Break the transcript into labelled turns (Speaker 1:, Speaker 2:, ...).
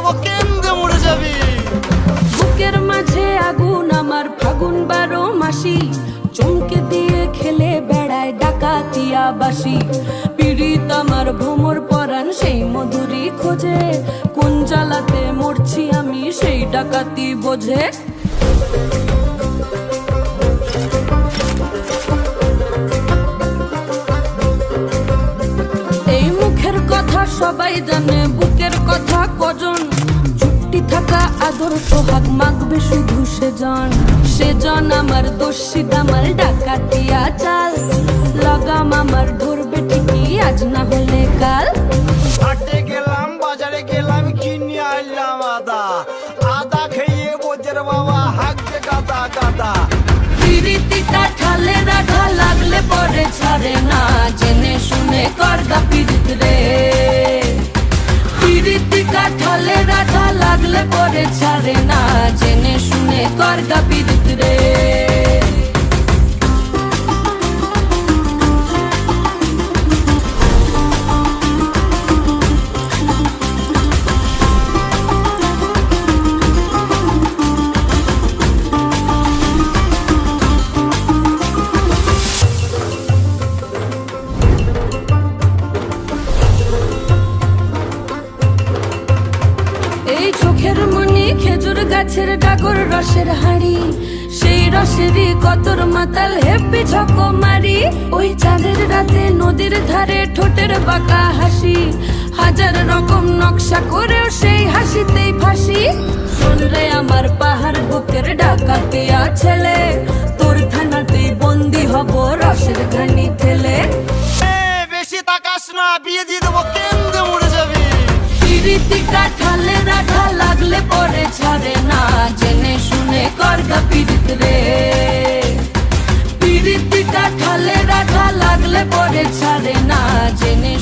Speaker 1: দেবো কেন্দ্রে মরে যাবি।
Speaker 2: বুকের মাঝে আগুন আমার ফাগুন 12 মাসি, চমকে দিয়ে খেলে বেড়ায় ডাকাতিয়া বাসি। পীড়িত আমার ভ্রমর পরাণ সেই মধুরী খোঁজে, কোন জ্বালাতে মরছি আমি সেই ডাকাতি বোঝে। এই মুখের কথা সবাই জানে, বুকের কথা কজন, চুপটি থাকা আদর সোহাগ মাগবে শুধু সেজন আমার দোষী দামাল ডাকাতিয়া চাল। লাগাম আমার ধরবে ঠিকই আজ না হলে কাল।
Speaker 1: হাটে গেলাম বাজারে গেলাম কিনে আনলাম আদা, আদা খেয়ে বোঝের বাবা হাঁকছে গাদা গাদা।
Speaker 2: পিরিতিটা ঠালে রাধা লাগলে পরে ছাড়ে না, জেনে শুনে করগা পিরিত রে। পিরিতিটা ঠালে রাধা লাগলে পরে ছাড়ে না, জেনে শুনে করগা পিরিত রে। এই চোখের মনি খেজুর গাছের ডাগর রসের হাড়ি, সেই রসেরই কতর মাতাল হেপি ঝকো মারি। ওই চাঁদের রাতে নদীর ধারে ঠোঁটের বাঁকা হাসি, হাজার রকম নকশা করেও সেই হাসিতেই ফাঁসি। শোন রে আমার পাহাড় বুকের ডাকাতিয়া ছেলে, তোর থানাতেই বন্দি হব রসের ঘানি ঠেলে।
Speaker 1: বেশি তাকাস না, বিয়ে দিয়ে দেবো কেন্দ্রে মরে যাবি।
Speaker 2: পিরিতিটা ঠালে রাধা লাগলে পরে ছাড়ে না, জেনে শুনে করগা পিরিত রে। পিরিতিটা ঠালে রাধা লাগলে পরে ছাড়ে না, জেনে